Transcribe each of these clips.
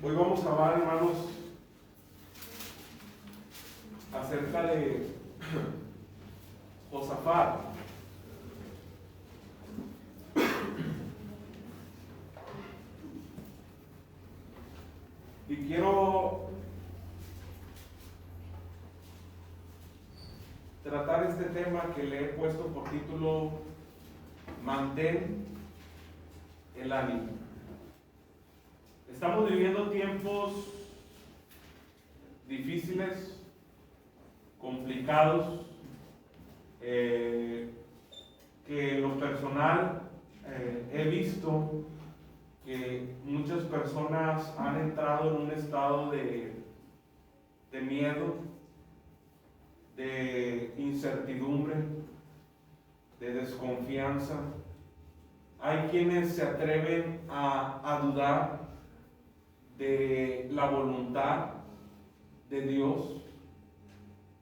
Hoy vamos a hablar, hermanos, acerca de Josafat. Y quiero tratar este tema que le he puesto por título Mantén el ánimo. Estamos viviendo tiempos difíciles, complicados, que en lo personal he visto que muchas personas han entrado en un estado de miedo, de incertidumbre, de desconfianza. Hay quienes se atreven a dudar de la voluntad de Dios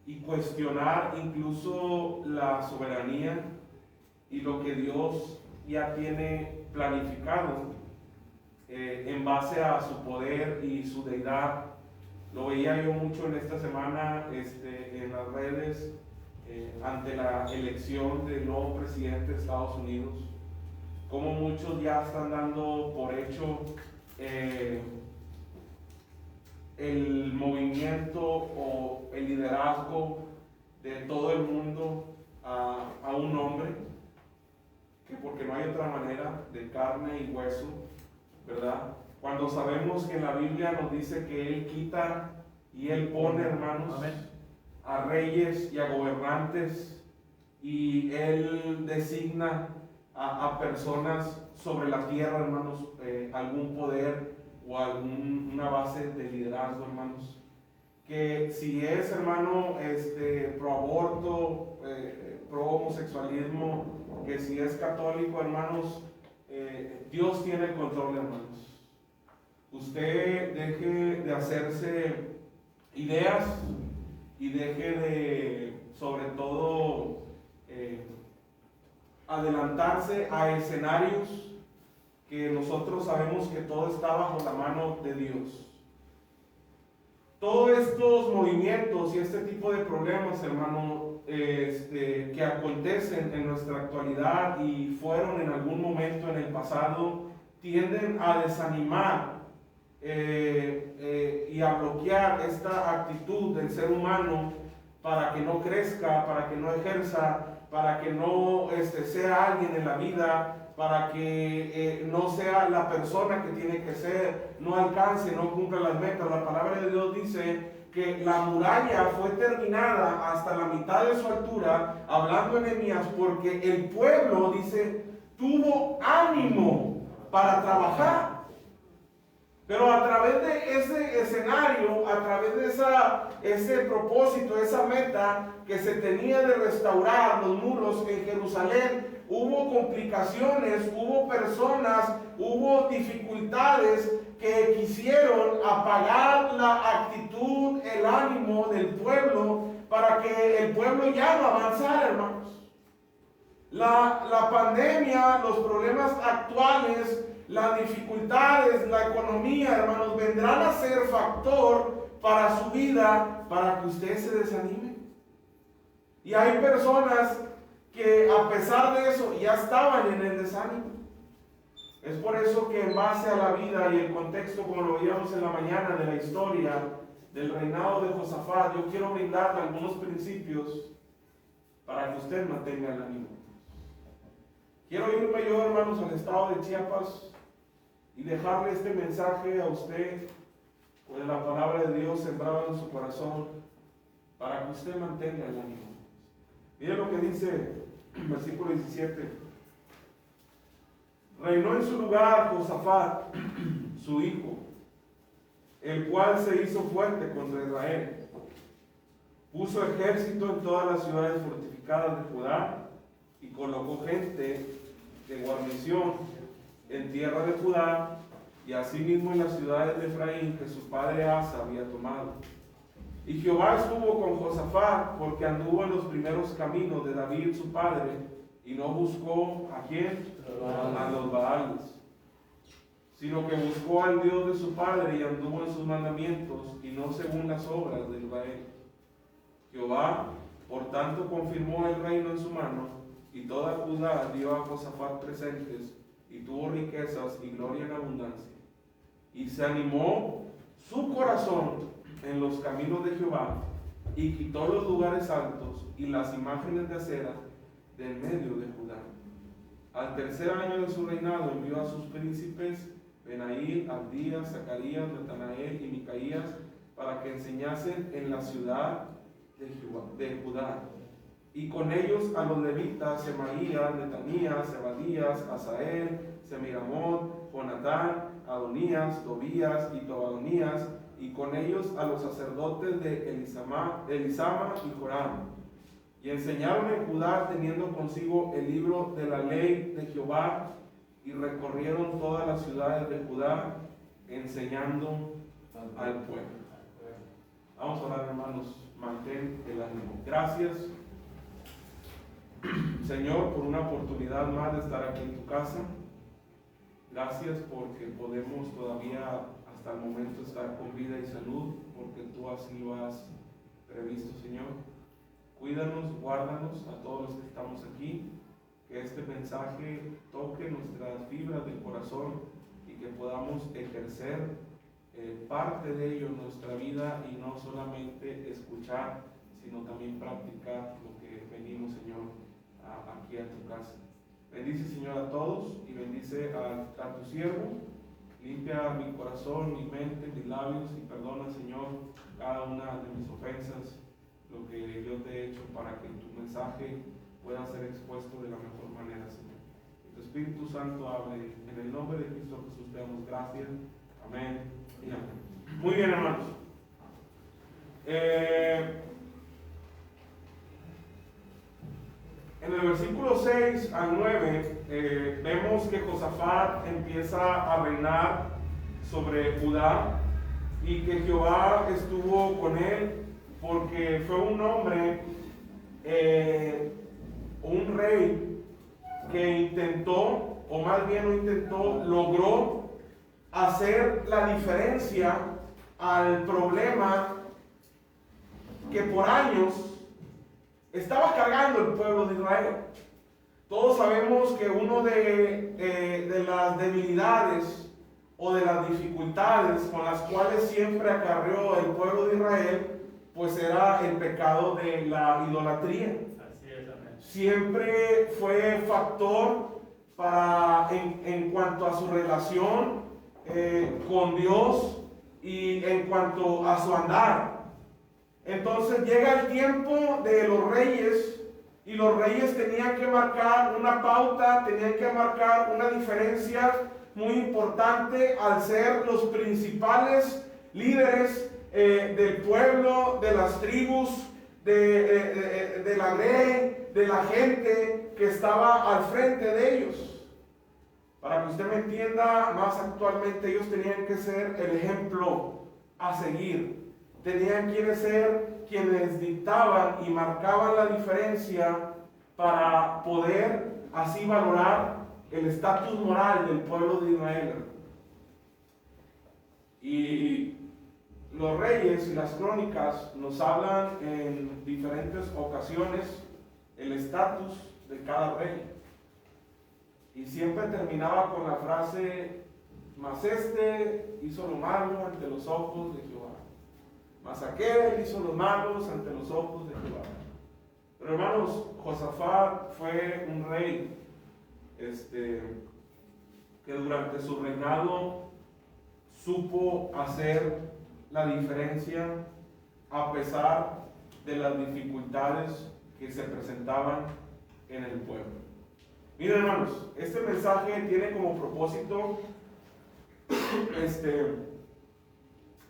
y cuestionar incluso la soberanía y lo que Dios ya tiene planificado en base a su poder y su deidad. Lo veía yo mucho en esta semana en las redes ante la elección del nuevo presidente de Estados Unidos, como muchos ya están dando por hecho el movimiento o el liderazgo de todo el mundo a un hombre, que porque no hay otra manera, de carne y hueso, ¿verdad? Cuando sabemos que en la Biblia nos dice que Él quita y Él pone, hermanos, amén, a reyes y a gobernantes, y Él designa a personas sobre la tierra, hermanos, algún poder o alguna base de liderazgo, hermanos. Que si es, hermano, pro aborto, pro homosexualismo, que si es católico, hermanos, Dios tiene el control, hermanos. Usted deje de hacerse ideas y deje de, sobre todo, adelantarse a escenarios que nosotros sabemos que todo está bajo la mano de Dios. Todos estos movimientos y este tipo de problemas, hermano, que acontecen en nuestra actualidad y fueron en algún momento en el pasado, tienden a desanimar y a bloquear esta actitud del ser humano para que no crezca, para que no ejerza, para que no sea alguien en la vida, para que no sea la persona que tiene que ser, no alcance, no cumpla las metas. La palabra de Dios dice que la muralla fue terminada hasta la mitad de su altura, hablando en Nehemías, porque el pueblo, dice, tuvo ánimo para trabajar. Pero a través de ese escenario, a través de ese propósito, esa meta que se tenía de restaurar los muros en Jerusalén, hubo complicaciones, hubo personas, hubo dificultades que quisieron apagar la actitud, el ánimo del pueblo para que el pueblo ya no avanzara, hermanos. La pandemia, los problemas actuales, las dificultades, la economía, hermanos, vendrán a ser factor para su vida, para que usted se desanime. Y hay personas que a pesar de eso ya estaban en el desánimo. Es por eso que en base a la vida y el contexto, como lo veíamos en la mañana de la historia del reinado de Josafat, yo quiero brindarle algunos principios para que usted mantenga el ánimo. Quiero irme yo, hermanos, al estado de Chiapas y dejarle este mensaje a usted, con la palabra de Dios sembrada en su corazón, para que usted mantenga el ánimo. Mire lo que dice el versículo 17. Reinó en su lugar Josafat, su hijo, el cual se hizo fuerte contra Israel. Puso ejército en todas las ciudades fortificadas de Judá y colocó gente de guarnición en tierra de Judá y asimismo en las ciudades de Efraín que su padre Asa había tomado. Y Jehová estuvo con Josafat porque anduvo en los primeros caminos de David su padre y no buscó ¿a quién? A los Baales. sino que buscó al Dios de su padre y anduvo en sus mandamientos y no según las obras de Israel. Jehová, por tanto, confirmó el reino en su mano, y toda Judá dio a Josafat presentes, y tuvo riquezas y gloria en abundancia. Y se animó su corazón en los caminos de Jehová, y quitó los lugares altos y las imágenes de acera del medio de Judá. Al tercer año de su reinado envió a sus príncipes Benaí, Abdías, Zacarías, Natanael y Micaías para que enseñasen en la ciudad de Judá. Y con ellos a los levitas, Semaías, Netanías, Zebadías, Asael, Semiramot, Jonatán, Adonías, Tobías y Tobadonías, y con ellos a los sacerdotes de Elisama y Joram. Y enseñaron en Judá teniendo consigo el libro de la ley de Jehová, y recorrieron todas las ciudades de Judá, enseñando al pueblo. Vamos a orar, hermanos. Mantén el ánimo. Gracias, Señor, por una oportunidad más de estar aquí en tu casa. Gracias porque podemos todavía hasta el momento estar con vida y salud, porque tú así lo has previsto, Señor. Cuídanos, guárdanos a todos los que estamos aquí, que este mensaje toque nuestras fibras del corazón y que podamos ejercer parte de ello en nuestra vida y no solamente escuchar, sino también practicar lo que venimos, Señor, aquí a tu casa. Bendice, Señor, a todos y bendice a tu siervo. Limpia mi corazón, mi mente, mis labios y perdona, Señor, cada una de mis ofensas, lo que yo te he hecho, para que tu mensaje pueda ser expuesto de la mejor manera, Señor. Que tu Espíritu Santo hable. En el nombre de Cristo Jesús te damos gracias. Amén y amén. Muy bien, hermanos. En el versículo 6 al 9 vemos que Josafat empieza a reinar sobre Judá y que Jehová estuvo con él, porque fue un hombre, un rey que intentó, o más bien no intentó, logró hacer la diferencia al problema que por años estaba cargando el pueblo de Israel. Todos sabemos que uno de las debilidades o de las dificultades con las cuales siempre acarreó el pueblo de Israel, pues era el pecado de la idolatría. Así es, amén. Siempre fue factor en cuanto a su relación con Dios y en cuanto a su andar. Entonces llega el tiempo de los reyes, y los reyes tenían que marcar una pauta, tenían que marcar una diferencia muy importante al ser los principales líderes del pueblo, de las tribus, de la ley, de la gente que estaba al frente de ellos. Para que usted me entienda más actualmente, ellos tenían que ser el ejemplo a seguir. Tenían que ser quienes dictaban y marcaban la diferencia para poder así valorar el estatus moral del pueblo de Israel. Y los reyes y las crónicas nos hablan en diferentes ocasiones el estatus de cada rey. Y siempre terminaba con la frase: mas este hizo lo malo ante los ojos de Jehová. Mas aquel hizo los malos ante los ojos de Jehová. Pero hermanos, Josafat fue un rey que durante su reinado supo hacer la diferencia a pesar de las dificultades que se presentaban en el pueblo. Miren, hermanos, este mensaje tiene como propósito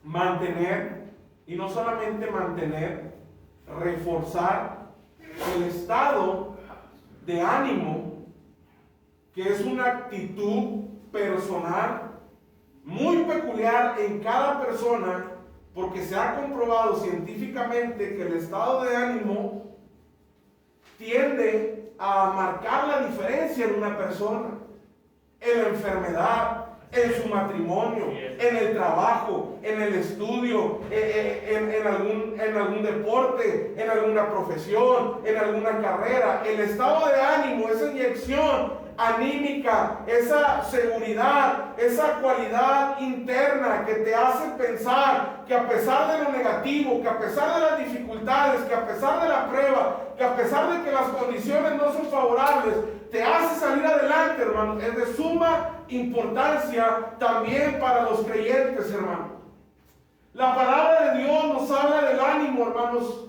mantener, y no solamente mantener, reforzar el estado de ánimo, que es una actitud personal muy peculiar en cada persona, porque se ha comprobado científicamente que el estado de ánimo tiende a marcar la diferencia en una persona, en la enfermedad, en su matrimonio, en el trabajo, en el estudio, en algún deporte, en alguna profesión, en alguna carrera. El estado de ánimo, esa inyección anímica, esa seguridad, esa cualidad interna que te hace pensar que a pesar de lo negativo, que a pesar de las dificultades, que a pesar de la prueba, que a pesar de que las condiciones no son favorables, te hace salir adelante, hermanos. Es de suma importancia también para los creyentes, hermanos. La palabra de Dios nos habla del ánimo, hermanos,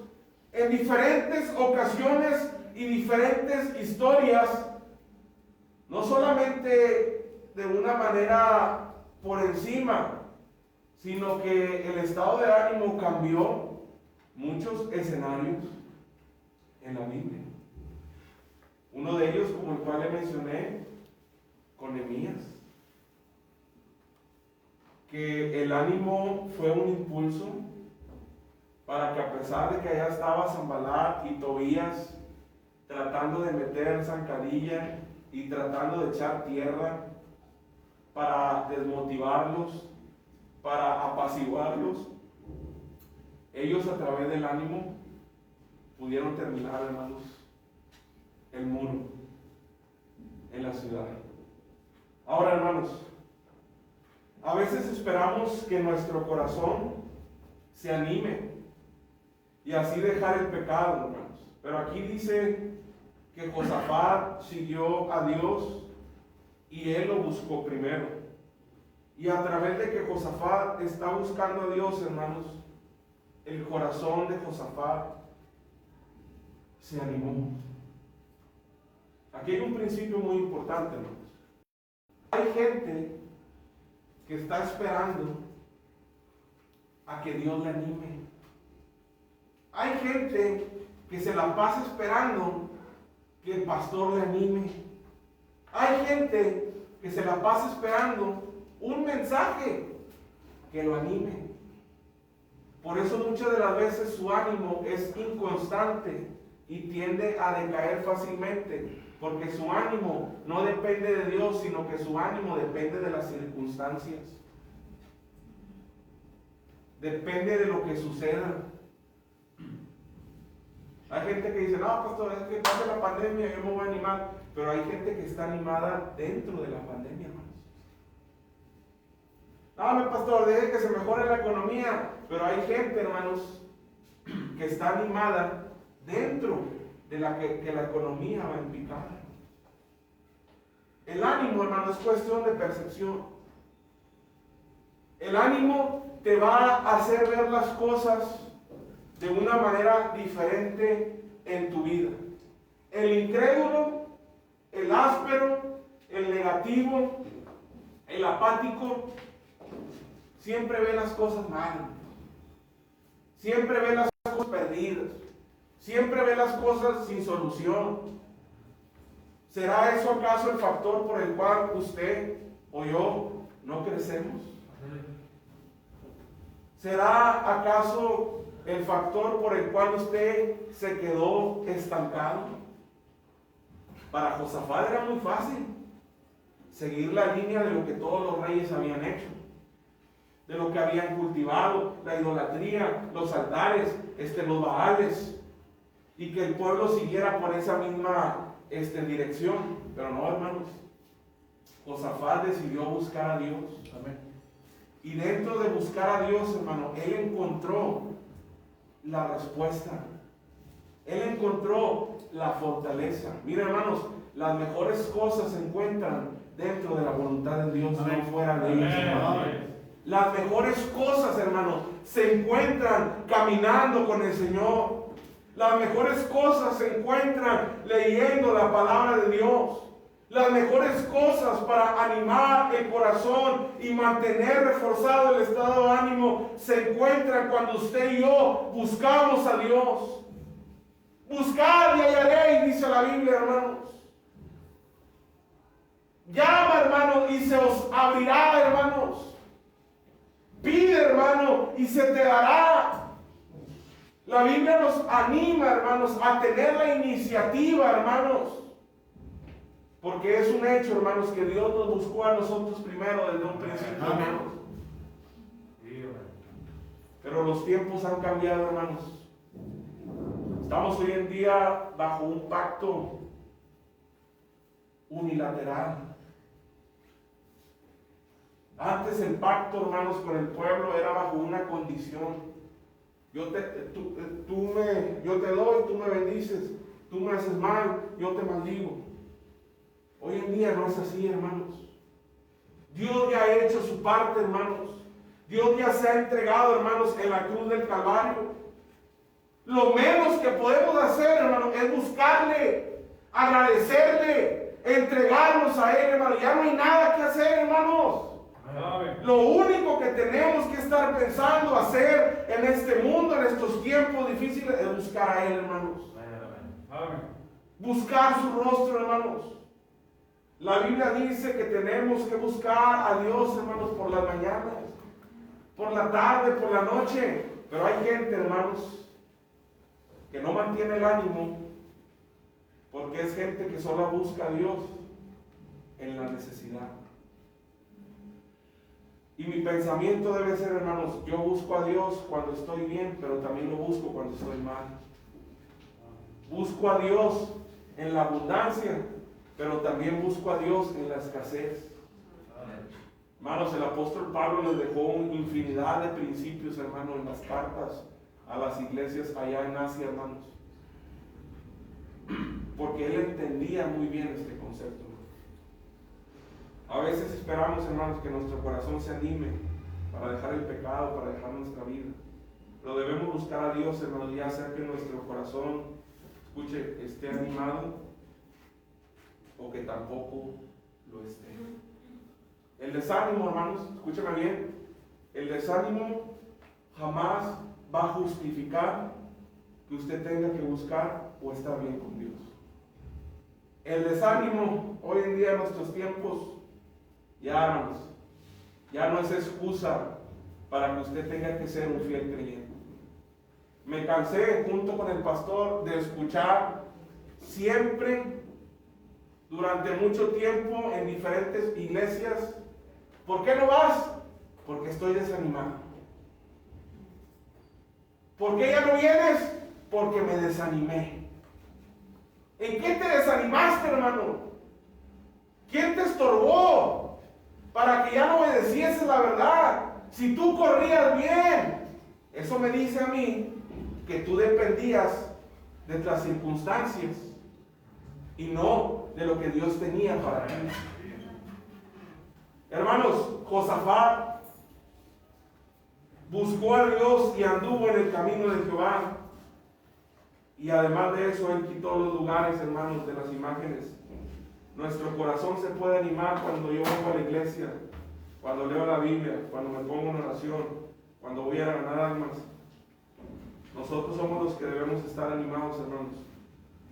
en diferentes ocasiones y diferentes historias, no solamente de una manera por encima, sino que el estado de ánimo cambió muchos escenarios en la Biblia. Uno de ellos, como el cual le mencioné, con Nehemías, que el ánimo fue un impulso para que, a pesar de que allá estaba Sanbalat y Tobías tratando de meter zancadilla y tratando de echar tierra para desmotivarlos, para apaciguarlos, ellos a través del ánimo pudieron terminar, hermanos, el muro en la ciudad. Ahora, hermanos, a veces esperamos que nuestro corazón se anime y así dejar el pecado, hermanos. Pero aquí dice que Josafat siguió a Dios y él lo buscó primero. Y a través de que Josafat está buscando a Dios, hermanos, el corazón de Josafat se animó. Aquí hay un principio muy importante, hermanos. Hay gente que está esperando a que Dios le anime. Hay gente que se la pasa esperando que el pastor le anime. Hay gente que se la pasa esperando un mensaje que lo anime. Por eso muchas de las veces su ánimo es inconstante y tiende a decaer fácilmente, porque su ánimo no depende de Dios, sino que su ánimo depende de las circunstancias. Depende de lo que suceda. Hay gente que dice, no, pastor, es que pase la pandemia, yo me voy a animar. Pero hay gente que está animada dentro de la pandemia, hermanos. No, pastor, deje que se mejore la economía. Pero hay gente, hermanos, que está animada dentro de que la economía va en picada. El ánimo, hermanos, es cuestión de percepción. El ánimo te va a hacer ver las cosas de una manera diferente en tu vida. El incrédulo, el áspero, el negativo, el apático, siempre ve las cosas mal. Siempre ve las cosas perdidas. Siempre ve las cosas sin solución. ¿Será eso acaso el factor por el cual usted o yo no crecemos? ¿Será acaso el factor por el cual usted se quedó estancado? Para Josafat era muy fácil seguir la línea de lo que todos los reyes habían hecho, de lo que habían cultivado, la idolatría, los altares, los baales, y que el pueblo siguiera por esa misma dirección. Pero no, hermanos, Josafat decidió buscar a Dios. Amén. Y dentro de buscar a Dios, hermano, él encontró la respuesta. Él encontró la fortaleza. Mira, hermanos, las mejores cosas se encuentran dentro de la voluntad de Dios, no fuera de ella. Las mejores cosas, hermanos, se encuentran caminando con el Señor. Las mejores cosas se encuentran leyendo la palabra de Dios. Las mejores cosas para animar el corazón y mantener reforzado el estado de ánimo se encuentran cuando usted y yo buscamos a Dios. Buscad y hallaréis, dice la Biblia, hermanos. Llama, hermano, y se os abrirá, hermanos. Pide, hermano, y se te dará. La Biblia nos anima, hermanos, a tener la iniciativa, hermanos. Porque es un hecho, hermanos, que Dios nos buscó a nosotros primero desde un principio, hermanos. Pero los tiempos han cambiado, hermanos. Estamos hoy en día bajo un pacto unilateral. Antes el pacto, hermanos, con el pueblo era bajo una condición. Yo te doy, tú me bendices. Tú me haces mal, yo te maldigo. Hoy en día no es así, hermanos. Dios ya ha hecho su parte, hermanos. Dios ya se ha entregado, hermanos, en la cruz del Calvario. Lo menos que podemos hacer, hermanos, es buscarle, agradecerle, entregarnos a Él, hermano. Ya no hay nada que hacer, hermanos. Lo único que tenemos que estar pensando hacer en este mundo, en estos tiempos difíciles, es buscar a Él, hermanos. Buscar su rostro, hermanos. La Biblia dice que tenemos que buscar a Dios, hermanos, por las mañanas, por la tarde, por la noche. Pero hay gente, hermanos, que no mantiene el ánimo, porque es gente que solo busca a Dios en la necesidad. Y mi pensamiento debe ser, hermanos, yo busco a Dios cuando estoy bien, pero también lo busco cuando estoy mal. Busco a Dios en la abundancia, pero también busco a Dios en la escasez. Hermanos, el apóstol Pablo les dejó una infinidad de principios, hermanos, en las cartas a las iglesias allá en Asia, hermanos. Porque él entendía muy bien este concepto. A veces esperamos, hermanos, que nuestro corazón se anime para dejar el pecado, para dejar nuestra vida. Pero debemos buscar a Dios, hermanos, ya sea que nuestro corazón, escuche, esté animado o que tampoco lo esté. El desánimo, hermanos, escúchame bien, el desánimo jamás va a justificar que usted tenga que buscar o estar bien con Dios. El desánimo hoy en día en nuestros tiempos, ya, hermanos, ya no es excusa para que usted tenga que ser un fiel creyente. Me cansé junto con el pastor de escuchar siempre, durante mucho tiempo, en diferentes iglesias: ¿por qué no vas? Porque estoy desanimado. ¿Por qué ya no vienes? Porque me desanimé. ¿En qué te desanimaste, hermano? ¿Quién te estorbó para que ya no obedecieses la verdad? Si tú corrías bien, eso me dice a mí que tú dependías de las circunstancias y no de lo que Dios tenía para ti. Hermanos, Josafat buscó a Dios y anduvo en el camino de Jehová. Y además de eso, él quitó los lugares, hermanos, de las imágenes. Nuestro corazón se puede animar cuando yo vengo a la iglesia, cuando leo la Biblia, cuando me pongo en oración, cuando voy a ganar almas. Nosotros somos los que debemos estar animados, hermanos.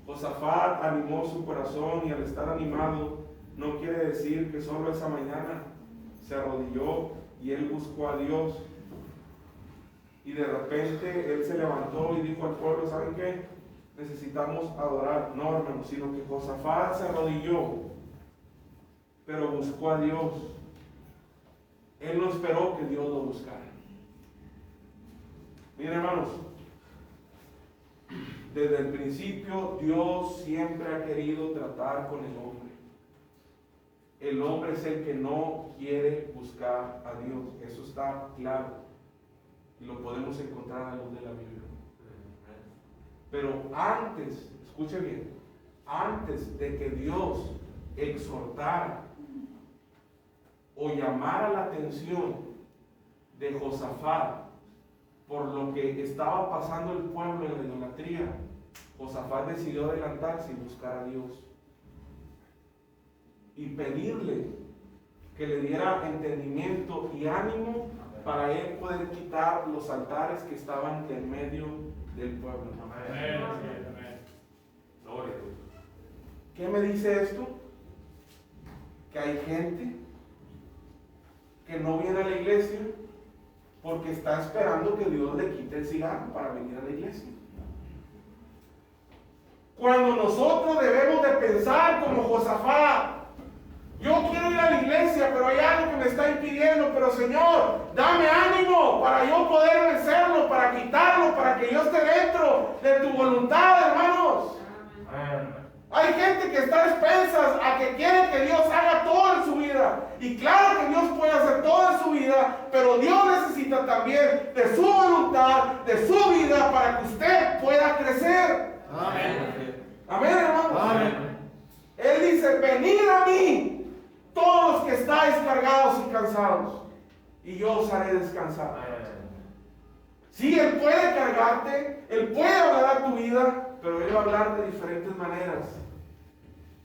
Josafat animó su corazón, y al estar animado no quiere decir que solo esa mañana se arrodilló y él buscó a Dios. Y de repente él se levantó y dijo al pueblo: ¿saben qué? Necesitamos adorar. No, hermanos, sino que Josafat se arrodilló, pero buscó a Dios. Él no esperó que Dios lo buscara. Miren, hermanos, desde el principio Dios siempre ha querido tratar con el hombre. El hombre es el que no quiere buscar a Dios. Eso está claro y lo podemos encontrar a la luz de la Biblia. Pero antes, escuche bien, antes de que Dios exhortara o llamara la atención de Josafat por lo que estaba pasando el pueblo en la idolatría, Josafat decidió adelantarse y buscar a Dios y pedirle que le diera entendimiento y ánimo para él poder quitar los altares que estaban en medio del pueblo. Amén. Amén. Gloria a Dios. ¿Qué me dice esto? Que hay gente que no viene a la iglesia porque está esperando que Dios le quite el cigarro para venir a la iglesia. Cuando nosotros debemos de pensar como Josafat. Yo quiero ir a la iglesia, pero hay algo que me está impidiendo. Pero Señor, dame ánimo para yo poder vencerlo, para quitarlo, para que yo esté dentro de tu voluntad, hermanos. Hay gente que está a expensas a que quiere que Dios haga todo en su vida. Y claro que Dios puede hacer todo en su vida, pero Dios necesita también de su voluntad, de su vida, para que usted pueda crecer. Amén. Amén, hermanos. Amén. Él dice: venid a mí, todos los que estáis cargados y cansados, y yo os haré descansar. Sí, Él puede cargarte, Él puede hablar a tu vida, pero Él va a hablar de diferentes maneras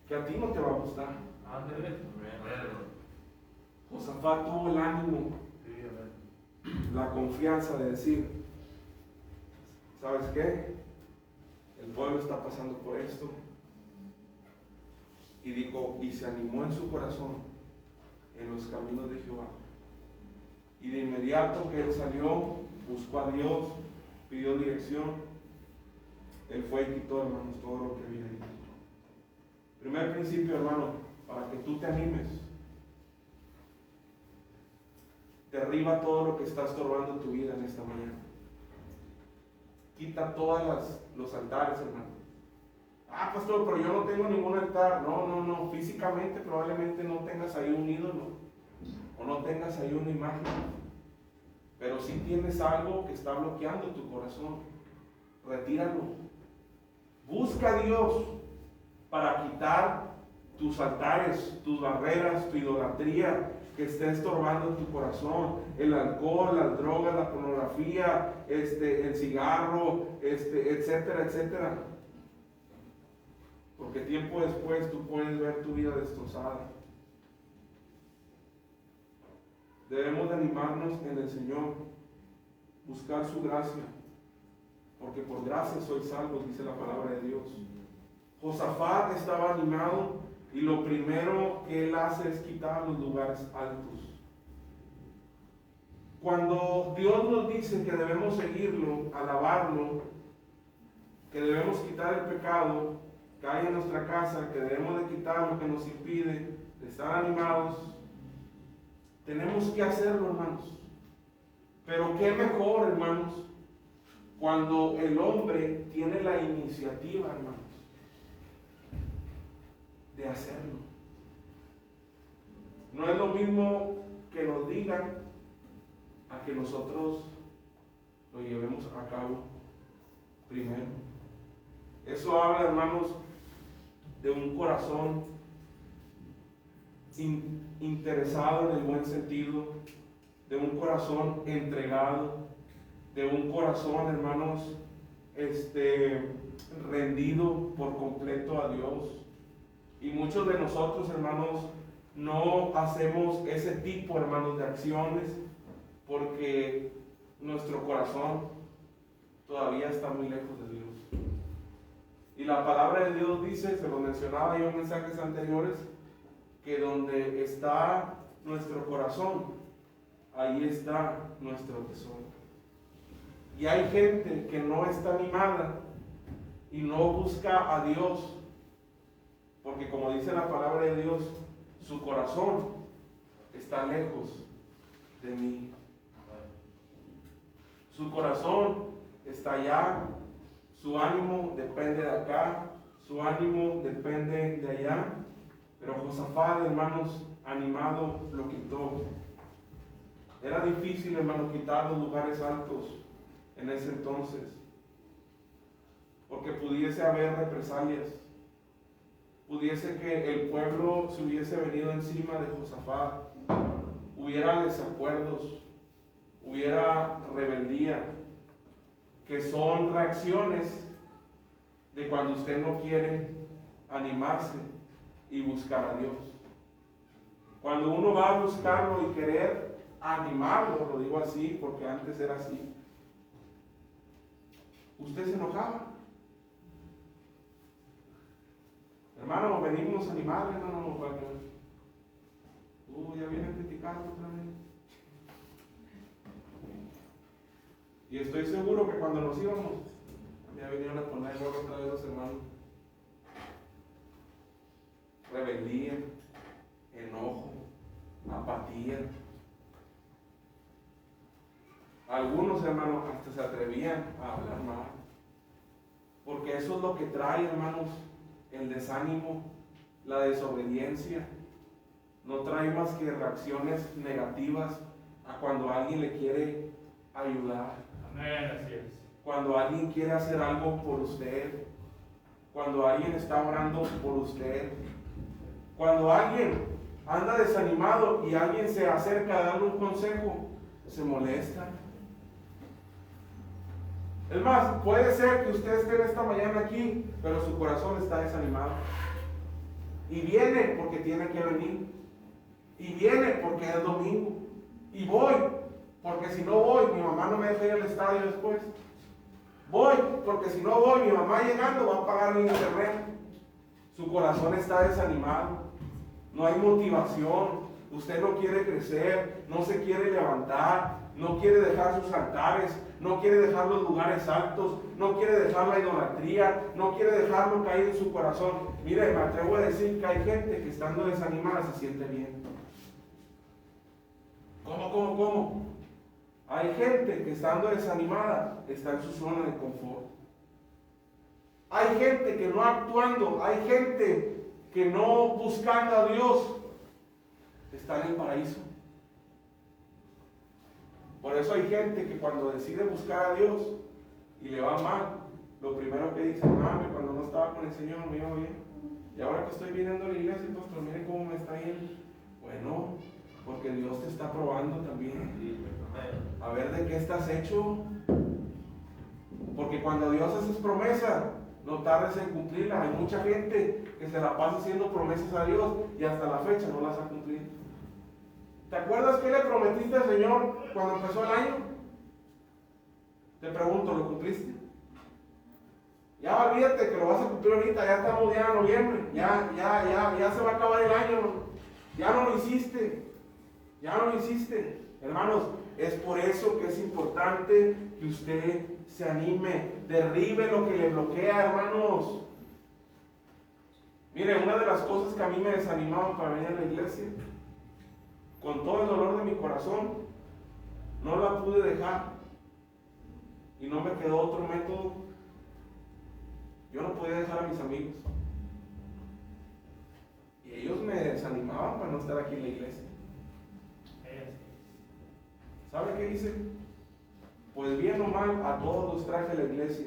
que a ti no te va a gustar. Josafat tuvo el ánimo, la confianza de decir: ¿sabes qué? El pueblo está pasando por esto. Y dijo, y se animó en su corazón en los caminos de Jehová. Y de inmediato que él salió, buscó a Dios, pidió dirección. Él fue y quitó, hermanos, todo lo que había ahí. Primer principio, hermano, para que tú te animes. Derriba todo lo que está estorbando tu vida en esta mañana. Quita todos los altares, hermano. Ah, pastor, pero yo no tengo ningún altar. No. Físicamente probablemente no tengas ahí un ídolo. O no tengas ahí una imagen. Pero sí tienes algo que está bloqueando tu corazón. Retíralo. Busca a Dios para quitar tus altares, tus barreras, tu idolatría que esté estorbando tu corazón. El alcohol, las drogas, la pornografía, el cigarro, etcétera, etcétera. Porque tiempo después tú puedes ver tu vida destrozada. Debemos de animarnos en el Señor, buscar su gracia, porque por gracia sois salvos, dice la palabra de Dios. Josafat estaba animado y lo primero que él hace es quitar los lugares altos. Cuando Dios nos dice que debemos seguirlo, alabarlo, que debemos quitar el pecado que hay en nuestra casa, que debemos de quitar lo que nos impide de estar animados, tenemos que hacerlo, hermanos. Pero qué mejor, hermanos, cuando el hombre tiene la iniciativa, hermanos, de hacerlo. No es lo mismo que nos digan a que nosotros lo llevemos a cabo primero. Eso habla, hermanos, de un corazón interesado en el buen sentido, de un corazón entregado, de un corazón, hermanos, rendido por completo a Dios. Y muchos de nosotros, hermanos, no hacemos ese tipo, hermanos, de acciones porque nuestro corazón todavía está muy lejos de Dios. Y la palabra de Dios dice, se lo mencionaba yo en mensajes anteriores, que donde está nuestro corazón, ahí está nuestro tesoro. Y hay gente que no está animada y no busca a Dios, porque como dice la palabra de Dios, su corazón está lejos de mí. Su corazón está allá, su ánimo depende de acá, su ánimo depende de allá. Pero Josafat, hermanos, animado, lo quitó. Era difícil, hermanos, quitar los lugares altos en ese entonces, porque pudiese haber represalias, pudiese que el pueblo se hubiese venido encima de Josafat, hubiera desacuerdos, hubiera rebeldía, que son reacciones de cuando usted no quiere animarse y buscar a Dios. Cuando uno va a buscarlo y querer animarlo, lo digo así porque antes era así, usted se enojaba. Hermano, venimos a animarle, no, ya viene a criticarlo otra vez. Y estoy seguro que cuando nos íbamos, ya vinieron a poner otra vez los hermanos. rebeldía, enojo, apatía. Algunos, hermanos, hasta se atrevían a hablar mal. Porque eso es lo que trae, hermanos, el desánimo, la desobediencia. No trae más que reacciones negativas a cuando alguien le quiere ayudar. Amén, así es. Cuando alguien quiere hacer algo por usted. Cuando alguien está orando por usted. Cuando alguien anda desanimado y alguien se acerca a darle un consejo, se molesta. Es más, puede ser que usted esté en esta mañana aquí, pero su corazón está desanimado. Y viene porque tiene que venir. Y viene porque es domingo. Y voy, porque si no voy, mi mamá no me deja ir al estadio después. Voy, porque si no voy, mi mamá llegando va a pagar mi internet. Su corazón está desanimado. No hay motivación. Usted no quiere crecer, no se quiere levantar, no quiere dejar sus altares, no quiere dejar los lugares altos, no quiere dejar la idolatría, no quiere dejarlo caer en su corazón. Mire, me atrevo a decir que hay gente que estando desanimada se siente bien. ¿Cómo? Hay gente que estando desanimada está en su zona de confort. Hay gente que no actuando, hay gente que no buscando a Dios está en el paraíso. Por eso hay gente que cuando decide buscar a Dios y le va mal, lo primero que dice, mami, cuando no estaba con el Señor me iba bien. Y ahora que estoy viniendo a la iglesia, pastor, miren cómo me está yendo. Bueno, porque Dios te está probando también. A ver de qué estás hecho. Porque cuando Dios hace promesas, no tardes en cumplirlas. Hay mucha gente que se la pasa haciendo promesas a Dios y hasta la fecha no las ha cumplido. ¿Te acuerdas qué le prometiste al Señor cuando empezó el año? Te pregunto, ¿lo cumpliste? Ya olvídate que lo vas a cumplir ahorita, ya estamos ya en noviembre, ya se va a acabar el año, ya no lo hiciste, hermanos. Es por eso que es importante que usted se anime, derribe lo que le bloquea, hermanos. Mire, una de las cosas que a mí me desanimaban para venir a la iglesia, con todo el dolor de mi corazón, no la pude dejar y no me quedó otro método. Yo no podía dejar a mis amigos y ellos me desanimaban para no estar aquí en la iglesia. ¿Sabe qué hice? Pues bien o mal, a todos los traje a la iglesia.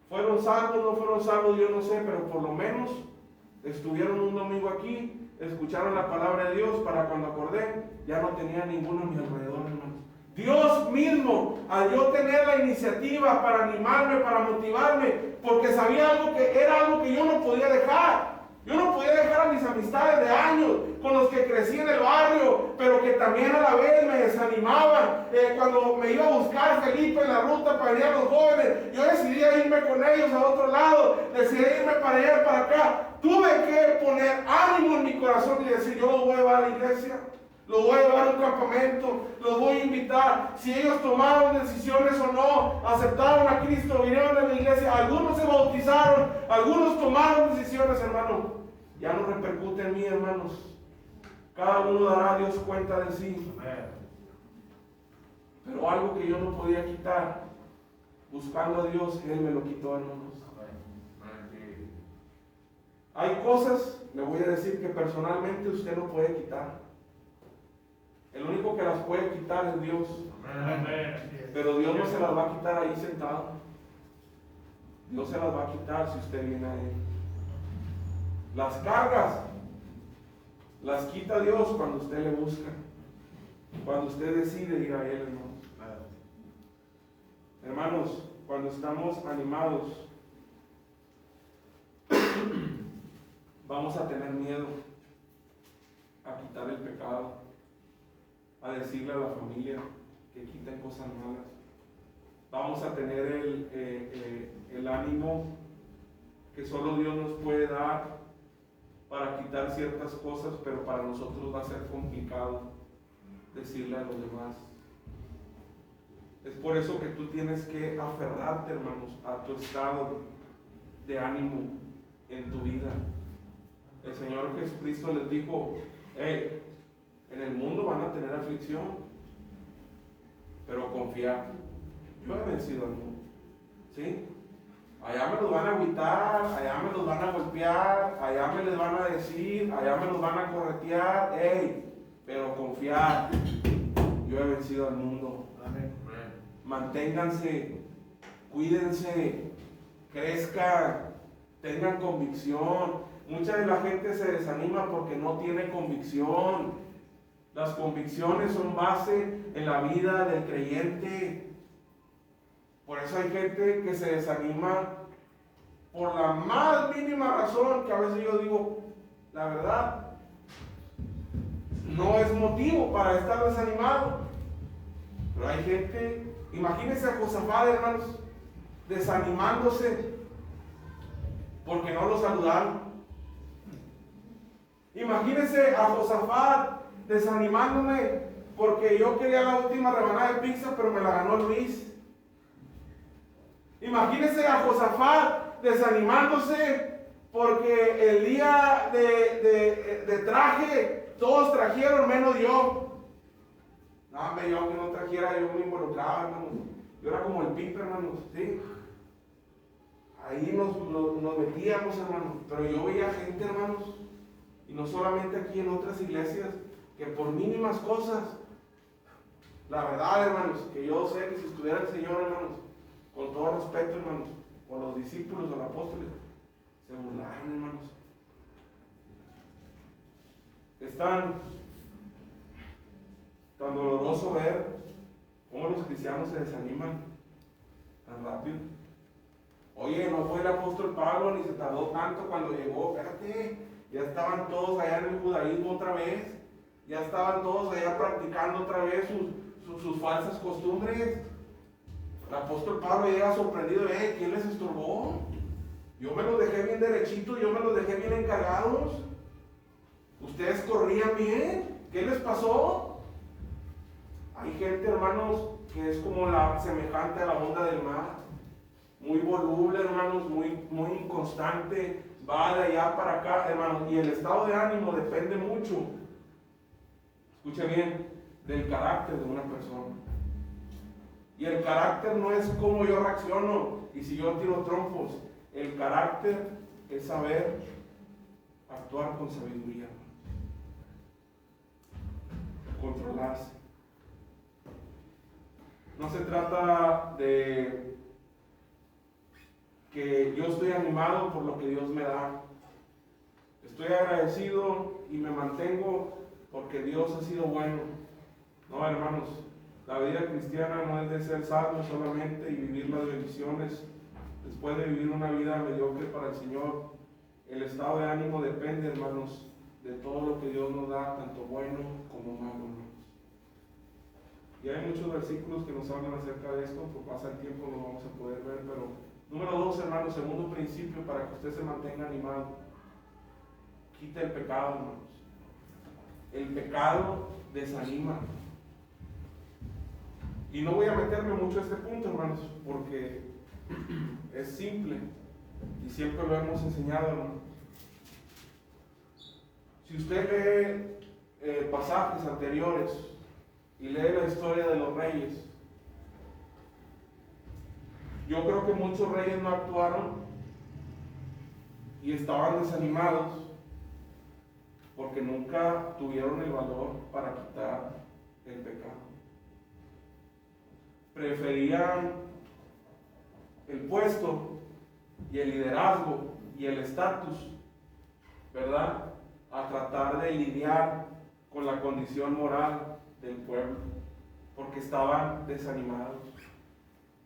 ¿Fueron salvos, no fueron salvos? Yo no sé, pero por lo menos estuvieron un domingo aquí, escucharon la palabra de Dios, para cuando acordé, ya no tenía ninguno a mi alrededor, hermanos. Dios mismo, al yo tener la iniciativa para animarme, para motivarme, porque sabía era algo que yo no podía dejar. Yo no podía dejar a mis amistades de años, con los que crecí en el barrio, pero que también a la vez me desanimaban. Cuando me iba a buscar Felipe en la ruta para ir a los jóvenes, yo decidí irme con ellos a otro lado, decidí irme para allá, para acá. Tuve que poner ánimo en mi corazón y decir, yo los voy a llevar a la iglesia, los voy a llevar a un campamento, los voy a invitar. Si ellos tomaron decisiones o no, aceptaron a Cristo, vinieron a la iglesia, algunos se bautizaron, algunos tomaron decisiones, hermano. Ya no repercute en mí, hermanos. Cada uno dará a Dios cuenta de sí. Pero algo que yo no podía quitar, buscando a Dios, Él me lo quitó, hermanos. Hay cosas, le voy a decir, que personalmente usted no puede quitar. El único que las puede quitar es Dios. Pero Dios no se las va a quitar ahí sentado. Dios se las va a quitar si usted viene a Él. Las cargas las quita Dios cuando usted le busca, cuando usted decide ir a Él, hermanos. Hermanos, cuando estamos animados, vamos a tener miedo a quitar el pecado, a decirle a la familia que quiten cosas malas. Vamos a tener el ánimo que solo Dios nos puede dar para quitar ciertas cosas, pero para nosotros va a ser complicado decirle a los demás. Es por eso que tú tienes que aferrarte, hermanos, a tu estado de ánimo en tu vida. El Señor Jesucristo les dijo, hey, en el mundo van a tener aflicción, pero confiad, yo he vencido al mundo. ¿Sí? Allá me los van a agüitar, allá me los van a golpear, allá me les van a decir, allá me los van a corretear, hey, pero confiad, yo he vencido al mundo. Amén. Manténganse, cuídense, crezcan, tengan convicción. Mucha de la gente se desanima porque no tiene convicción. Las convicciones son base en la vida del creyente. Por eso hay gente que se desanima por la más mínima razón, que a veces yo digo, la verdad, no es motivo para estar desanimado. Pero hay gente, imagínense a Josafat, hermanos, desanimándose porque no lo saludaron. Imagínense a Josafat desanimándome porque yo quería la última rebanada de pizza, pero me la ganó Luis. Imagínense a Josafat desanimándose porque el día de traje todos trajeron menos yo. No, yo que no trajera, yo me involucraba, hermanos. Yo era como el pipe, hermanos, ¿sí? Ahí nos metíamos, hermanos. Pero yo veía gente, hermanos, y no solamente aquí, en otras iglesias, que por mínimas cosas, la verdad, hermanos, que yo sé que si estuviera el Señor, hermanos, con todo respeto, hermanos, por los discípulos o los apóstoles, se burlaron, hermanos. Es tan doloroso ver cómo los cristianos se desaniman tan rápido. Oye, no fue el apóstol Pablo ni se tardó tanto cuando llegó, espérate, ya estaban todos allá en el judaísmo otra vez, ya estaban todos allá practicando otra vez sus falsas costumbres. El apóstol Pablo llega sorprendido, ¿quién les estorbó? Yo me los dejé bien derechitos, yo me los dejé bien encargados. Ustedes corrían bien, ¿qué les pasó? Hay gente, hermanos, que es como la semejante a la onda del mar, muy voluble, hermanos, muy inconstante, va de allá para acá, hermanos, y el estado de ánimo depende mucho, escuche bien, del carácter de una persona. Y el carácter no es cómo yo reacciono y si yo tiro trompos. El carácter es saber actuar con sabiduría, controlarse. No se trata de que yo estoy animado por lo que Dios me da. Estoy agradecido y me mantengo porque Dios ha sido bueno. No, hermanos, la vida cristiana no es de ser salvo solamente y vivir las bendiciones. Después de vivir una vida mediocre para el Señor, el estado de ánimo depende, hermanos, de todo lo que Dios nos da, tanto bueno como malo, hermanos. Y hay muchos versículos que nos hablan acerca de esto, por pasar el tiempo no vamos a poder ver, pero número 2, hermanos, segundo principio para que usted se mantenga animado. Quita el pecado, hermanos. El pecado desanima. Y no voy a meterme mucho a este punto, hermanos, porque es simple y siempre lo hemos enseñado, hermanos. Si usted lee pasajes anteriores y lee la historia de los reyes, yo creo que muchos reyes no actuaron y estaban desanimados porque nunca tuvieron el valor para quitar el pecado. Preferían el puesto y el liderazgo y el estatus, ¿verdad?, a tratar de lidiar con la condición moral del pueblo, porque estaban desanimados.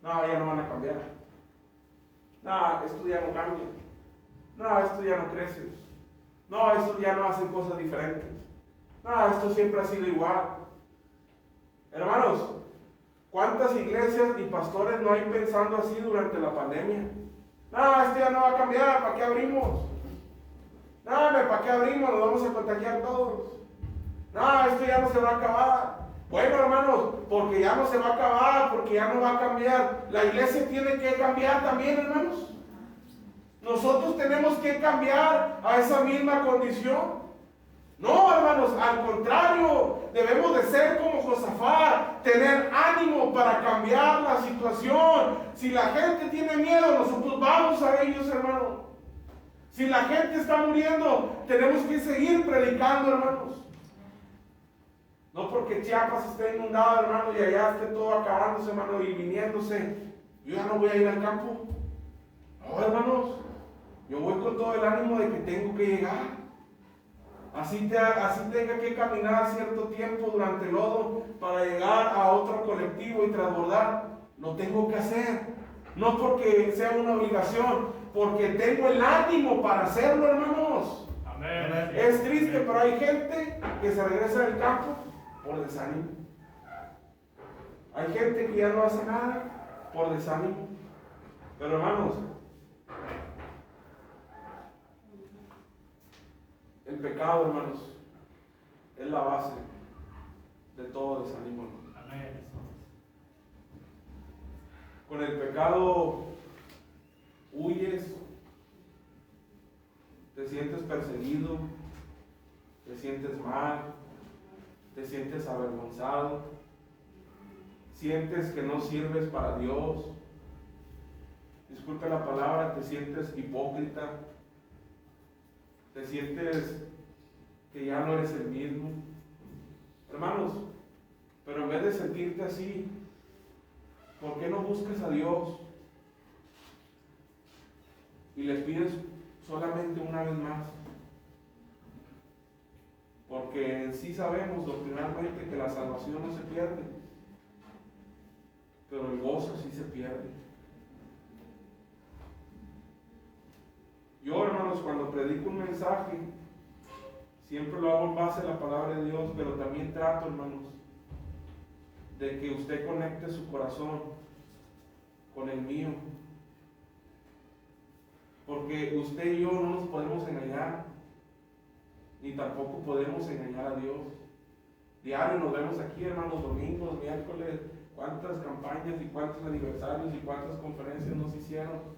No, ya no van a cambiar. No, esto ya no cambia. No, esto ya no crece. No, esto ya no hacen cosas diferentes. No, esto siempre ha sido igual. Hermanos, ¿cuántas iglesias y pastores no hay pensando así durante la pandemia? No, esto ya no va a cambiar, ¿para qué abrimos? No, ¿para qué abrimos? Nos vamos a contagiar todos. No, esto ya no se va a acabar. Bueno, hermanos, porque ya no se va a acabar, porque ya no va a cambiar, la iglesia tiene que cambiar también, hermanos. nosotros tenemos que cambiar a esa misma condición. No, hermanos, al contrario, debemos de ser como Josafat, tener ánimo para cambiar la situación. Si la gente tiene miedo, nosotros vamos a ellos, hermanos. Si la gente está muriendo, tenemos que seguir predicando, hermanos. No porque Chiapas esté inundado, hermano, y allá esté todo acabándose, hermano, y viniéndose, yo ya no voy a ir al campo. No, hermanos, yo voy con todo el ánimo de que tengo que llegar. Así tenga que caminar cierto tiempo durante el lodo para llegar a otro colectivo y transbordar, lo tengo que hacer. No porque sea una obligación, porque tengo el ánimo para hacerlo, hermanos. Amén. Es triste, pero hay gente que se regresa del campo por desánimo. Hay gente que ya no hace nada por desánimo. Pero hermanos, el pecado, hermanos, es la base de todo desánimo. Amén. Con el pecado huyes, te sientes perseguido, te sientes mal, te sientes avergonzado, sientes que no sirves para Dios, disculpe la palabra, te sientes hipócrita, te sientes que ya no eres el mismo. Hermanos, pero en vez de sentirte así, ¿por qué no buscas a Dios y les pides solamente una vez más? Porque en sí sabemos doctrinalmente que la salvación no se pierde, pero el gozo sí se pierde. Yo, hermanos, cuando predico un mensaje, siempre lo hago en base a la palabra de Dios, pero también trato, hermanos, de que usted conecte su corazón con el mío. Porque usted y yo no nos podemos engañar, ni tampoco podemos engañar a Dios. Diario nos vemos aquí, hermanos, domingos, miércoles, cuántas campañas y cuántos aniversarios y cuántas conferencias nos hicieron.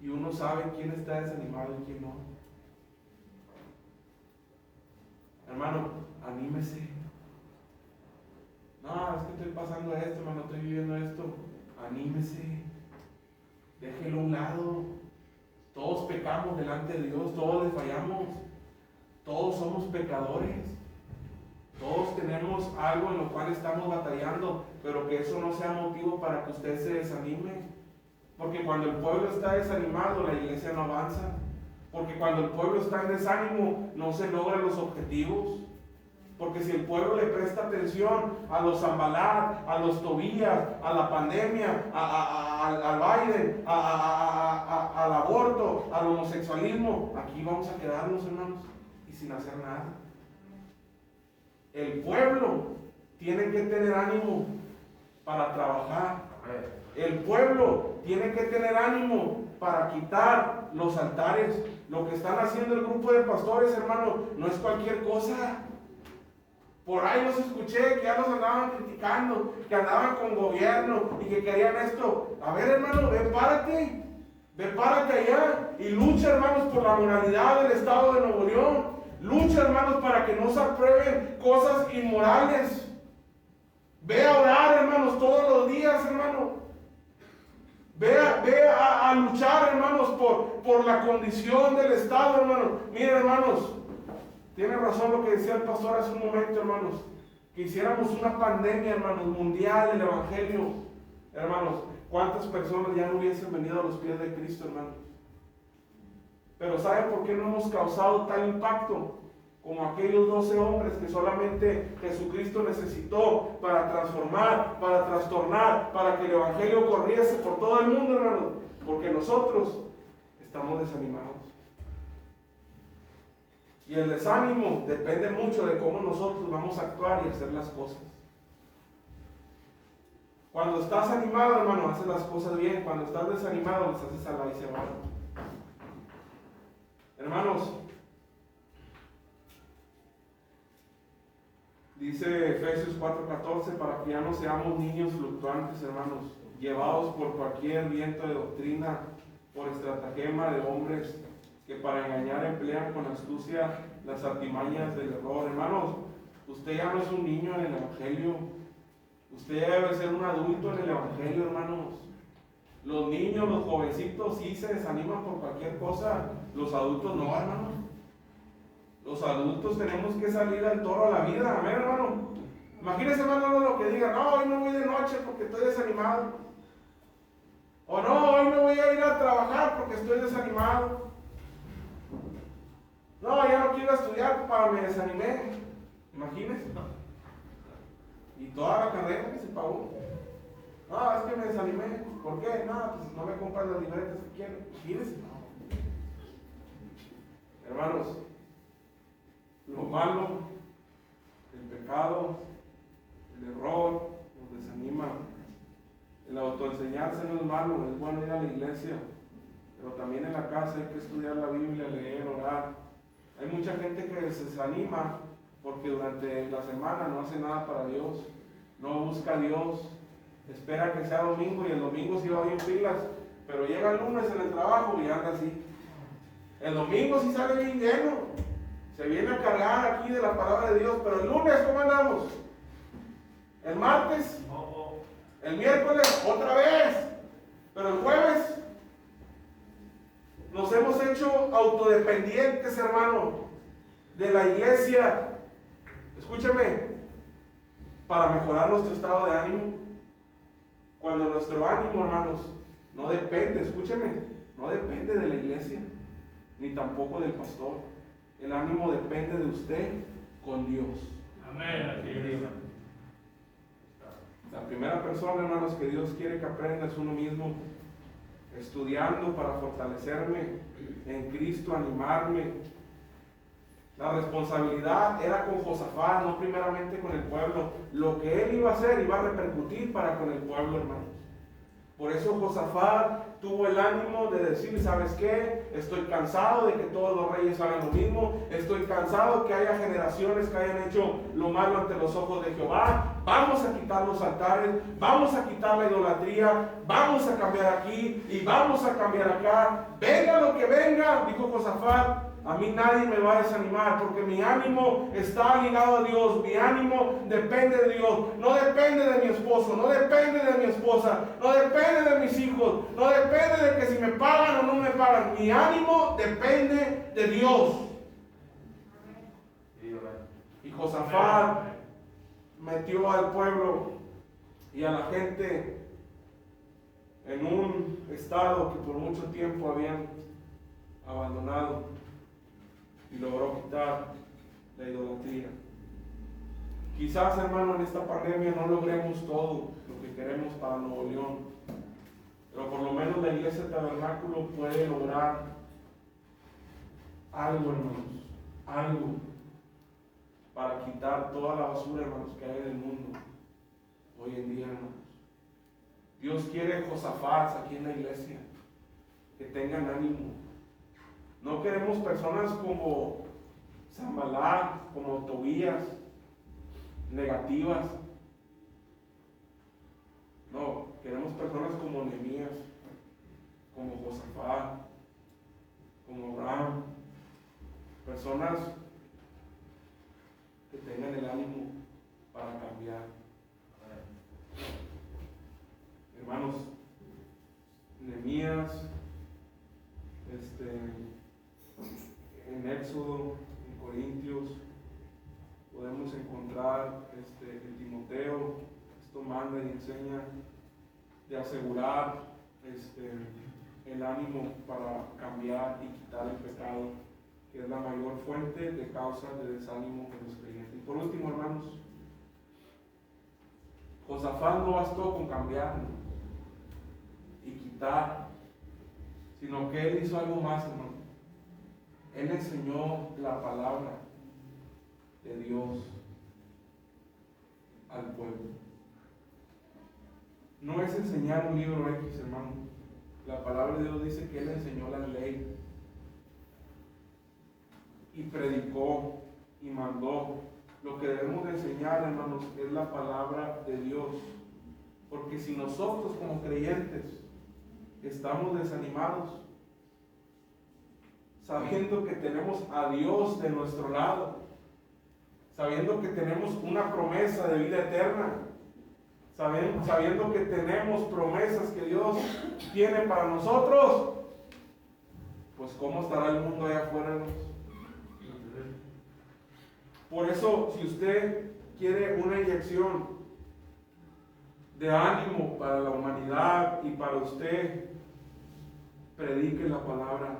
Y uno sabe quién está desanimado y quién no. Hermano, anímese. No, es que estoy pasando esto, hermano, estoy viviendo esto. Anímese. Déjelo a un lado. Todos pecamos delante de Dios, todos le fallamos. Todos somos pecadores. Todos tenemos algo en lo cual estamos batallando, pero que eso no sea motivo para que usted se desanime. Porque cuando el pueblo está desanimado, la iglesia no avanza. Porque cuando el pueblo está en desánimo, no se logran los objetivos. Porque si el pueblo le presta atención a los Zambalat, a los Tobías, a la pandemia, al Biden, al aborto, al homosexualismo, aquí vamos a quedarnos, hermanos, y sin hacer nada. El pueblo tiene que tener ánimo para trabajar. El pueblo tiene que tener ánimo para quitar los altares. Lo que están haciendo el grupo de pastores, hermano, no es cualquier cosa. Por ahí los escuché que ya los andaban criticando, que andaban con gobierno y que querían esto. A ver, hermano, ve párate allá y lucha, hermanos, por la moralidad del Estado de Nuevo León. Lucha, hermanos, para que no se aprueben cosas inmorales. Ve a orar, hermanos, todos los días, hermano. Ve a luchar, hermanos, por la condición del Estado, hermanos. Miren, hermanos, tiene razón lo que decía el pastor hace un momento, hermanos. Que hiciéramos una pandemia, hermanos, mundial del Evangelio. Hermanos, ¿cuántas personas ya no hubiesen venido a los pies de Cristo, hermanos? Pero ¿saben por qué no hemos causado tal impacto? Como aquellos 12 hombres que solamente Jesucristo necesitó para transformar, para trastornar, para que el Evangelio corriese por todo el mundo, hermanos. Porque nosotros estamos desanimados. Y el desánimo depende mucho de cómo nosotros vamos a actuar y hacer las cosas. Cuando estás animado, hermano, haces las cosas bien. Cuando estás desanimado, las haces a la y se van. Hermanos, dice Efesios 4:14, para que ya no seamos niños fluctuantes, hermanos, llevados por cualquier viento de doctrina por estratagema de hombres que para engañar emplean con astucia las artimañas del error. Hermanos, usted ya no es un niño en el Evangelio. Usted ya debe ser un adulto en el Evangelio, hermanos. Los niños, los jovencitos sí se desaniman por cualquier cosa. Los adultos no, hermanos. Los adultos tenemos que salir al toro a la vida. Amén, hermano. Imagínese, hermano, lo que diga: no, hoy no voy de noche porque estoy desanimado. O no, hoy no voy a ir a trabajar porque estoy desanimado. No, ya no quiero estudiar para me desanimé. Imagínese. Y toda la carrera que se pagó. No, es que me desanimé. ¿Por qué? No, pues no me compras las libretas que quiero. Imagínese. Hermanos, lo malo, el pecado, el error, nos desanima. El autoenseñarse no es malo, es bueno ir a la iglesia, pero también en la casa hay que estudiar la Biblia, leer, orar. Hay mucha gente que se desanima porque durante la semana no hace nada para Dios, no busca a Dios, espera que sea domingo y el domingo sí va bien pilas, pero llega el lunes en el trabajo y anda así. El domingo sí sale bien lleno, se viene a cargar aquí de la palabra de Dios, pero el lunes ¿cómo andamos? El martes, el miércoles otra vez, pero el jueves nos hemos hecho autodependientes, hermano, de la iglesia. Escúcheme, para mejorar nuestro estado de ánimo, cuando nuestro ánimo, hermanos, no depende, escúcheme, no depende de la iglesia, ni tampoco del pastor. El ánimo depende de usted con Dios. Amén. La primera persona, hermanos, que Dios quiere que aprenda es uno mismo, estudiando para fortalecerme en Cristo, animarme. La responsabilidad era con Josafat, no primeramente con el pueblo. Lo que él iba a hacer iba a repercutir para con el pueblo, hermanos. Por eso Josafat tuvo el ánimo de decir: ¿sabes qué? Estoy cansado de que todos los reyes hagan lo mismo. Estoy cansado que haya generaciones que hayan hecho lo malo ante los ojos de Jehová. Vamos a quitar los altares, vamos a quitar la idolatría, vamos a cambiar aquí y vamos a cambiar acá. Venga lo que venga, dijo Josafat. A mí nadie me va a desanimar porque mi ánimo está ligado a Dios, mi ánimo depende de Dios, no depende de mi esposo, no depende de mi esposa, no depende de mis hijos, no depende de que si me pagan o no me pagan, mi ánimo depende de Dios. Y Josafat metió al pueblo y a la gente en un estado que por mucho tiempo habían abandonado. Y logró quitar la idolatría. Quizás, hermano, en esta pandemia no logremos todo lo que queremos para Nuevo León, pero por lo menos la iglesia Tabernáculo puede lograr algo, hermanos, algo para quitar toda la basura, hermanos, que hay en el mundo hoy en día, hermanos. Dios quiere Josafats aquí en la iglesia, que tengan ánimo. No queremos personas como Sanballat, como Tobías, negativas. No, queremos personas como Nehemías, como Josafat, como Abraham. Personas que tengan el ánimo para cambiar. Hermanos, Nehemías, en Éxodo, en Corintios, podemos encontrar en Timoteo, esto manda y enseña de asegurar el ánimo para cambiar y quitar el pecado, que es la mayor fuente de causa de desánimo en los creyentes. Y por último, hermanos, Josafat no bastó con cambiar y quitar, sino que él hizo algo más, hermano. Él enseñó la palabra de Dios al pueblo. No es enseñar un libro X, hermano. La palabra de Dios dice que él enseñó la ley y predicó y mandó. Lo que debemos de enseñar, hermanos, es la palabra de Dios. Porque si nosotros como creyentes estamos desanimados, sabiendo que tenemos a Dios de nuestro lado, sabiendo que tenemos una promesa de vida eterna, sabiendo que tenemos promesas que Dios tiene para nosotros, pues ¿cómo estará el mundo allá afuera, hermanos? Por eso, si usted quiere una inyección de ánimo para la humanidad y para usted, predique la palabra.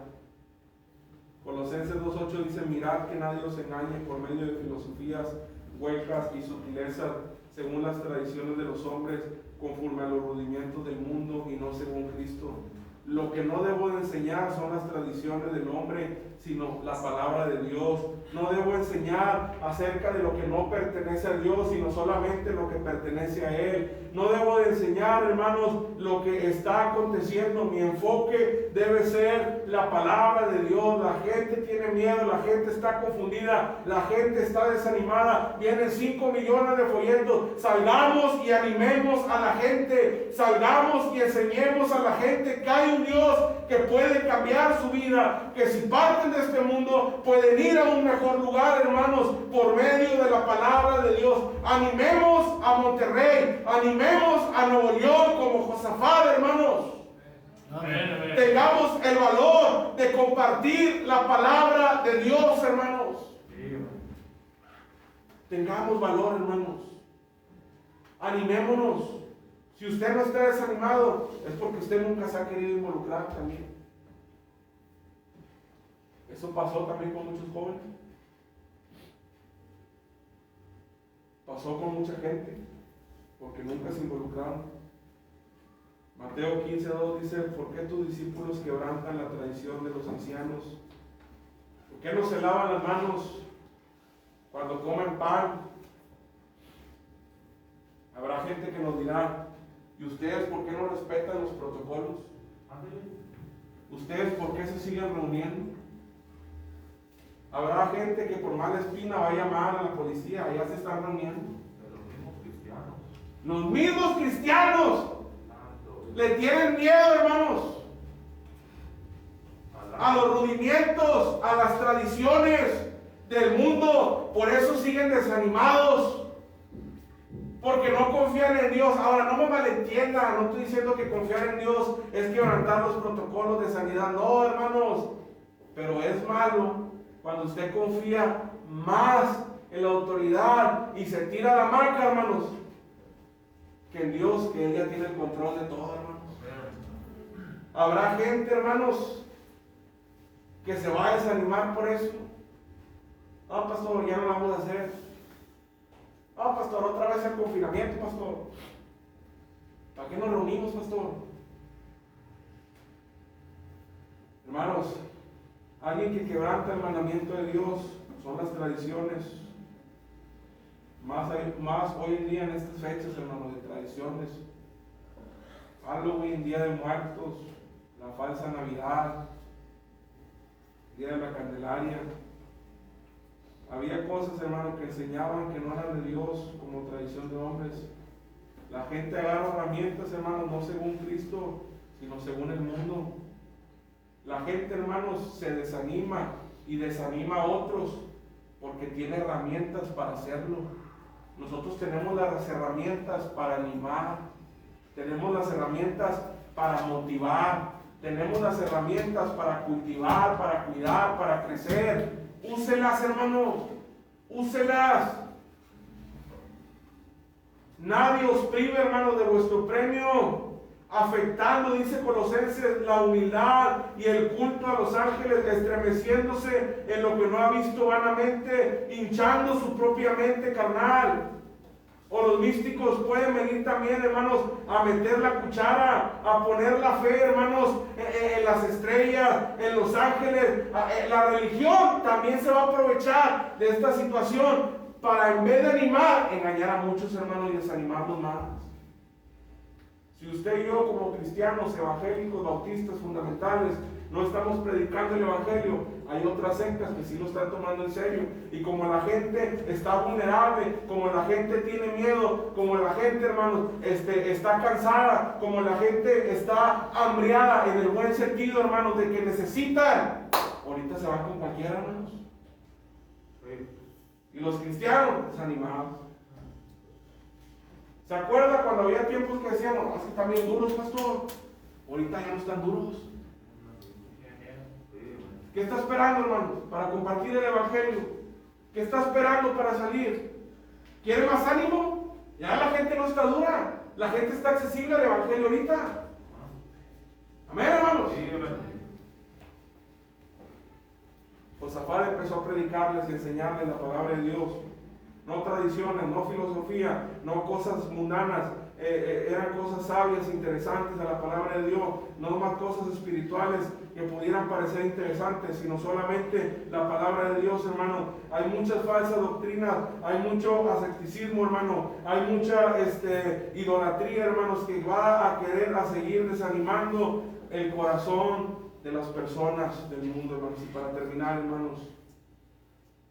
Colosenses 2:8 dice: mirad que nadie os engañe por medio de filosofías huecas y sutilezas, según las tradiciones de los hombres, conforme a los rudimientos del mundo y no según Cristo. Lo que no debo de enseñar son las tradiciones del hombre, sino la palabra de Dios. No debo enseñar acerca de lo que no pertenece a Dios, sino solamente lo que pertenece a Él. No debo de enseñar, hermanos, lo que está aconteciendo. Mi enfoque debe ser la palabra de Dios. La gente tiene miedo, la gente está confundida, la gente está desanimada. Vienen 5 millones de folletos. Salgamos y animemos a la gente. Salgamos y enseñemos a la gente que hay un Dios que puede cambiar su vida, que si parten de este mundo pueden ir a un mejor lugar, hermanos, por medio de la palabra de Dios. Animemos a Monterrey, animemos a Nuevo León como Josafat, hermanos. Amén. Tengamos el valor de compartir la palabra de Dios, hermanos. Tengamos valor, hermanos. Animémonos. Si usted no está desanimado, es porque usted nunca se ha querido involucrar también. Eso pasó también con muchos jóvenes. Pasó con mucha gente, porque nunca se involucraron. Mateo 15:2 dice: ¿por qué tus discípulos quebrantan la tradición de los ancianos? ¿Por qué no se lavan las manos cuando comen pan? Habrá gente que nos dirá: ¿y ustedes por qué no respetan los protocolos? ¿Ustedes por qué se siguen reuniendo? Habrá gente que por mala espina va a llamar a la policía, allá se están reuniendo. Los mismos cristianos le tienen miedo, hermanos, a los rudimientos, a las tradiciones del mundo. Por eso siguen desanimados, porque no confían en Dios. Ahora, no me malentiendan, no estoy diciendo que confiar en Dios es quebrantar los protocolos de sanidad. No, hermanos, pero es malo cuando usted confía más en la autoridad y se tira la marca, hermanos, que en Dios, que Él ya tiene el control de todo, hermanos. Habrá gente, hermanos, que se va a desanimar por eso. Ah, pastor, ya no lo vamos a hacer. Ah, pastor, otra vez el confinamiento, pastor. ¿Para qué nos reunimos, pastor? Hermanos, alguien que quebranta el mandamiento de Dios son las tradiciones. Más hoy en día en estas fechas, hermanos, de tradiciones. Halloween, Día de Muertos, la falsa Navidad, Día de la Candelaria. Había cosas, hermanos, que enseñaban que no eran de Dios, como tradición de hombres. La gente agarra herramientas, hermanos, no según Cristo, sino según el mundo. La gente, hermanos, se desanima y desanima a otros porque tiene herramientas para hacerlo. Nosotros tenemos las herramientas para animar, tenemos las herramientas para motivar, tenemos las herramientas para cultivar, para cuidar, para crecer. Úselas, hermanos, úselas. Nadie os prive, hermanos, de vuestro premio, afectando, dice Colosenses, la humildad y el culto a los ángeles, estremeciéndose en lo que no ha visto vanamente, hinchando su propia mente carnal. O los místicos pueden venir también, hermanos, a meter la cuchara, a poner la fe, hermanos, en las estrellas, en los ángeles. La religión también se va a aprovechar de esta situación para, en vez de animar, engañar a muchos, hermanos, y desanimarlos más. Si usted y yo, como cristianos, evangélicos, bautistas, fundamentales, no estamos predicando el Evangelio. Hay otras sectas que sí lo están tomando en serio. Y como la gente está vulnerable, como la gente tiene miedo, como la gente, hermanos, está cansada, como la gente está hambriada en el buen sentido, hermanos, de que necesitan, ahorita se van con cualquiera, hermanos. Y los cristianos desanimados. ¿Se acuerda cuando había tiempos que decíamos, no, es que están bien duros, pastor? Ahorita ya no están duros. ¿Qué está esperando, hermanos, para compartir el Evangelio? ¿Qué está esperando para salir? ¿Quiere más ánimo? Ya la gente no está dura. La gente está accesible al Evangelio ahorita. Amén, hermanos. Josafat empezó a predicarles y enseñarles la palabra de Dios. No tradiciones, no filosofía, no cosas mundanas. Eran cosas sabias, interesantes de la palabra de Dios. No más cosas espirituales que pudieran parecer interesantes, sino solamente la palabra de Dios, hermano. Hay muchas falsas doctrinas, hay mucho asceticismo, hermano. Hay mucha idolatría, hermanos, que va a querer a seguir desanimando el corazón de las personas del mundo, hermanos. Y para terminar, hermanos,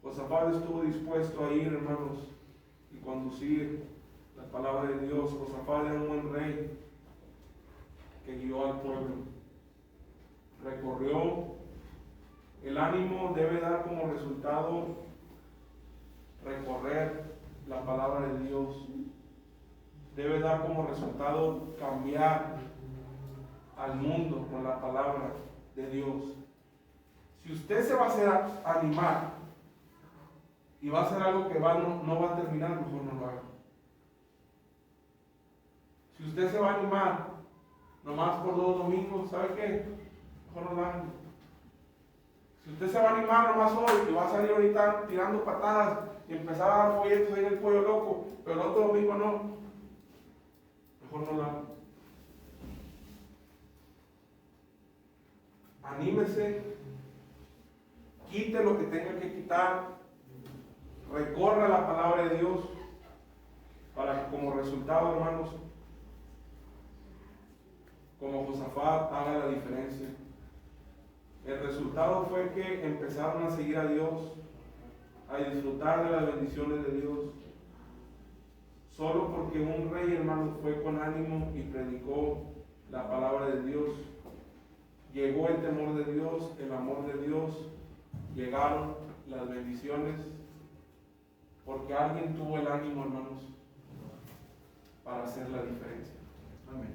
Josafat estuvo dispuesto a ir, hermanos, y conducir la palabra de Dios. Josafat era un buen rey que guió al pueblo. Recorrió. El ánimo debe dar como resultado recorrer la palabra de Dios. Debe dar como resultado cambiar al mundo con la palabra de Dios. Si usted se va a hacer animar y va a hacer algo que no va a terminar, mejor no lo haga. Si usted se va a animar nomás por 2 domingos, ¿sabe qué? Mejor no lo haga. Si usted se va a animar nomás hoy y va a salir ahorita tirando patadas y empezar a dar folletos ahí en el pollo loco, pero el otro domingo no, mejor no lo haga. Anímese, quite lo que tenga que quitar, recorra la palabra de Dios para que como resultado, hermanos, como Josafat, haga la diferencia. El resultado fue que empezaron a seguir a Dios, a disfrutar de las bendiciones de Dios, solo porque un rey, hermanos, fue con ánimo y predicó la palabra de Dios. Llegó el temor de Dios, el amor de Dios, llegaron las bendiciones, porque alguien tuvo el ánimo, hermanos, para hacer la diferencia. Amén.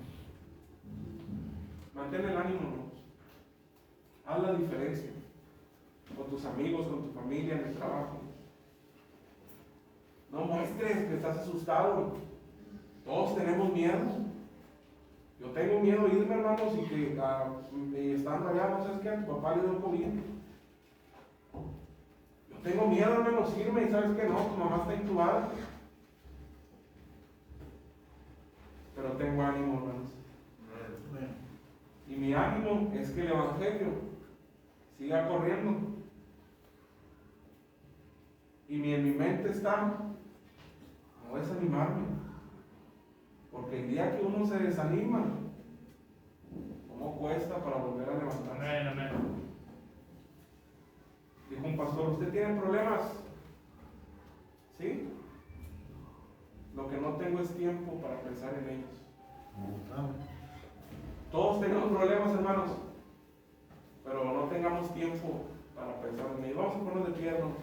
Mantén el ánimo, hermanos. Haz la diferencia con tus amigos, con tu familia, en el trabajo. No muestres que estás asustado. Todos tenemos miedo. Yo tengo miedo de irme, hermanos, y que estando allá, no sabes qué, a tu papá le dio COVID. Yo tengo miedo, hermanos, irme y sabes que no, tu mamá está intubada. Pero tengo ánimo, hermanos. Y mi ánimo es que el Evangelio siga corriendo. Y en mi mente está, no desanimarme. Porque el día que uno se desanima, ¿cómo cuesta para volver a levantarse? Amén, amén. Dijo un pastor, ¿usted tiene problemas? ¿Sí? Lo que no tengo es tiempo para pensar en ellos. Todos tenemos problemas, hermanos, pero no tengamos tiempo para pensar en ellos. Vamos a ponernos de pie, hermanos.